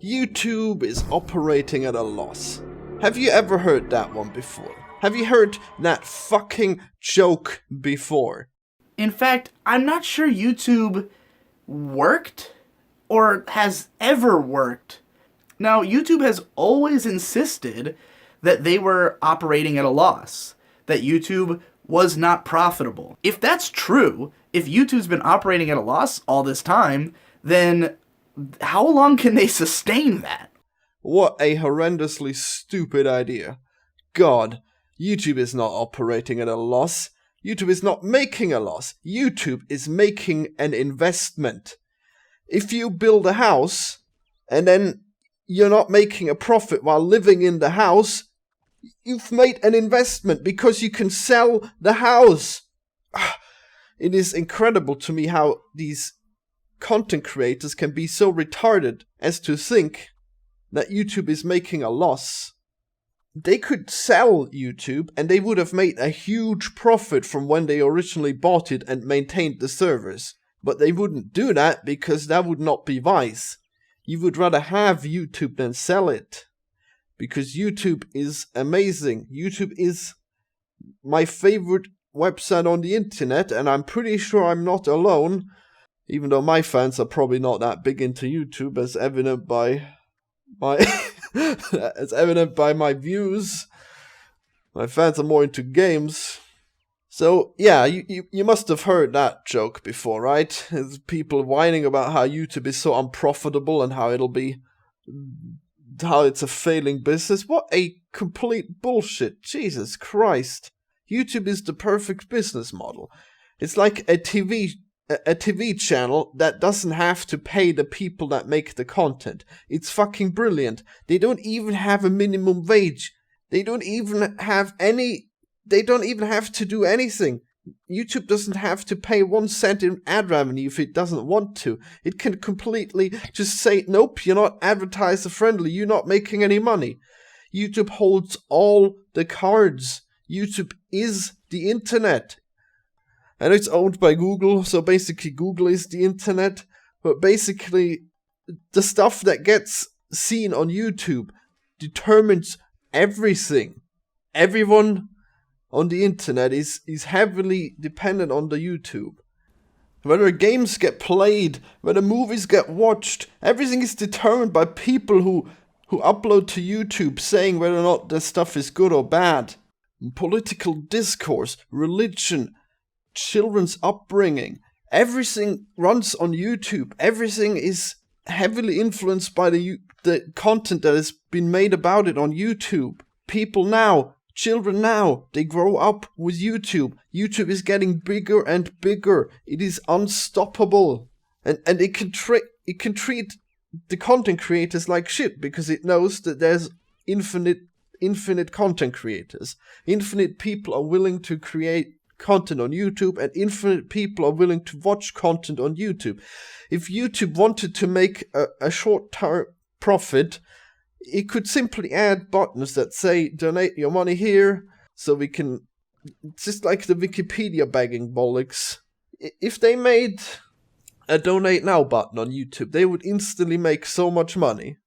YouTube is operating at a loss. Have you ever heard that one before? Have you heard that fucking joke before? In fact, I'm not sure YouTube worked or has ever worked. Now, YouTube has always insisted that they were operating at a loss, that YouTube was not profitable. If that's true, if YouTube's been operating at a loss all this time, then how long can they sustain that? What a horrendously stupid idea. God, YouTube is not operating at a loss. YouTube is not making a loss. YouTube is making an investment. If you build a house and then you're not making a profit while living in the house, you've made an investment because you can sell the house. It is incredible to me how these content creators can be so retarded as to think that YouTube is making a loss. They could sell YouTube and they would have made a huge profit from when they originally bought it and maintained the servers. But they wouldn't do that because that would not be wise. You would rather have YouTube than sell it. Because YouTube is amazing. YouTube is my favorite website on the internet, and I'm pretty sure I'm not alone. Even though my fans are probably not that big into YouTube, as evident by my views. My fans are more into games. So, yeah, you must have heard that joke before, right? There's people whining about how YouTube is so unprofitable and how it's a failing business. What a complete bullshit. Jesus Christ. YouTube is the perfect business model. It's like a TV channel that doesn't have to pay the people that make the content. It's fucking brilliant. They don't even have a minimum wage. They don't even have to do anything. YouTube doesn't have to pay 1 cent in ad revenue if it doesn't want to. It can completely just say, nope, you're not advertiser friendly, you're not making any money. YouTube holds all the cards. YouTube is the internet. And it's owned by Google, so basically Google is the internet. But basically, the stuff that gets seen on YouTube determines everything. Everyone on the internet is heavily dependent on the YouTube. Whether games get played, whether movies get watched, everything is determined by people who upload to YouTube saying whether or not their stuff is good or bad. Political discourse, religion, children's upbringing, everything runs on YouTube. Everything is heavily influenced by the content that has been made about it on YouTube. Children now, they grow up with YouTube. YouTube is getting bigger and bigger. It is unstoppable. And it can treat the content creators like shit because it knows that there's infinite content creators. Infinite people are willing to create content on YouTube, and infinite people are willing to watch content on YouTube. If YouTube wanted to make a short-term profit, it could simply add buttons that say donate your money here, so we can, just like the Wikipedia bagging bollocks. If they made a donate now button on YouTube, they would instantly make so much money.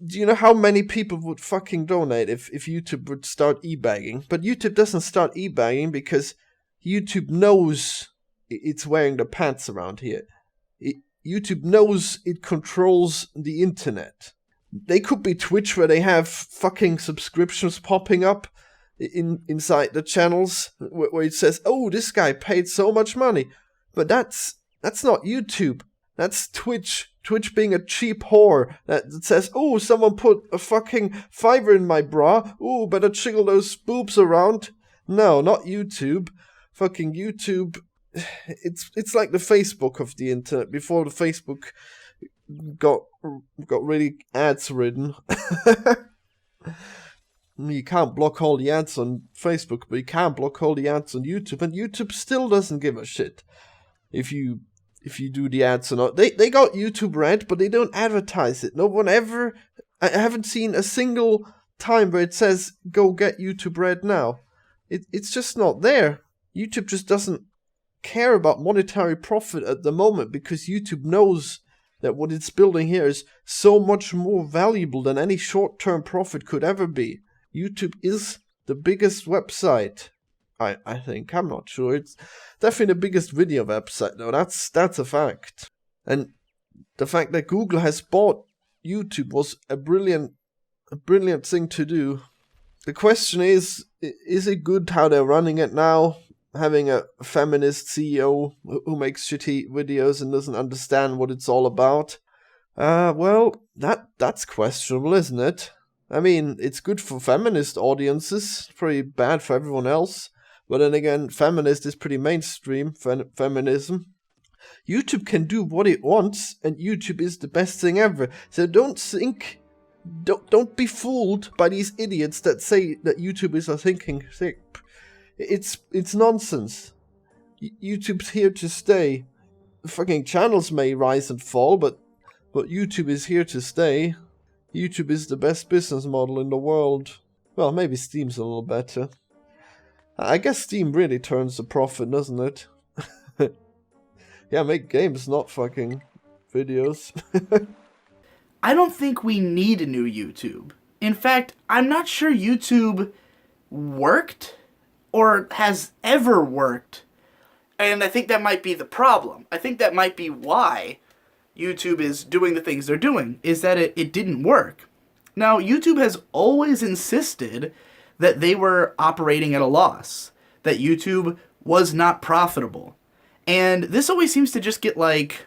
Do you know how many people would fucking donate if YouTube would start e-bagging? But YouTube doesn't start e-bagging because YouTube knows it's wearing the pants around here. YouTube knows it controls the internet. They could be Twitch where they have fucking subscriptions popping up inside the channels where it says, oh, this guy paid so much money. But that's not YouTube. That's Twitch. Twitch being a cheap whore that says, oh, someone put a fucking fiver in my bra. Oh, better jiggle those boobs around. No, not YouTube. Fucking YouTube. It's like the Facebook of the internet before the Facebook got really ads ridden. You can't block all the ads on Facebook, but you can block all the ads on YouTube, and YouTube still doesn't give a shit if you do the ads or not. They got YouTube Red, but they don't advertise it. No one ever. I haven't seen a single time where it says go get YouTube Red now. It's just not there. YouTube just doesn't care about monetary profit at the moment because YouTube knows that what it's building here is so much more valuable than any short-term profit could ever be. YouTube is the biggest website. I think. I'm not sure. It's definitely the biggest video website, though. That's a fact. And the fact that Google has bought YouTube was a brilliant thing to do. The question is it good how they're running it now? Having a feminist CEO who makes shitty videos and doesn't understand what it's all about? Well, that's questionable, isn't it? I mean, it's good for feminist audiences, pretty bad for everyone else. But then again, feminist is pretty mainstream, feminism. YouTube can do what it wants, and YouTube is the best thing ever. So don't be fooled by these idiots that say that YouTube is a thinking thing. It's nonsense. YouTube's here to stay. Fucking channels may rise and fall, but YouTube is here to stay. YouTube is the best business model in the world. Well, maybe Steam's a little better. I guess Steam really turns a profit, doesn't it? Yeah, make games, not fucking videos. I don't think we need a new YouTube. In fact, I'm not sure YouTube worked or has ever worked. And I think that might be the problem. I think that might be why YouTube is doing the things they're doing, is that it didn't work. Now, YouTube has always insisted that they were operating at a loss, that YouTube was not profitable. And this always seems to just get, like,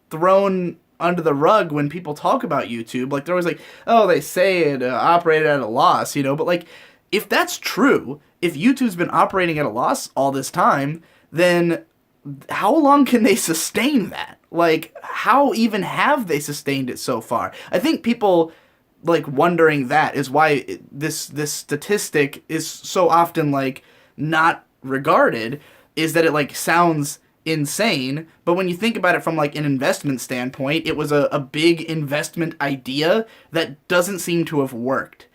thrown under the rug when people talk about YouTube. Like, they're always like, oh, they say it operated at a loss, you know? But, like, if that's true, if YouTube's been operating at a loss all this time, then how long can they sustain that? Like, how even have they sustained it so far? I think people, like, wondering that is why this statistic is so often, like, not regarded, is that it, like, sounds insane, but when you think about it from, like, an investment standpoint, it was a big investment idea that doesn't seem to have worked.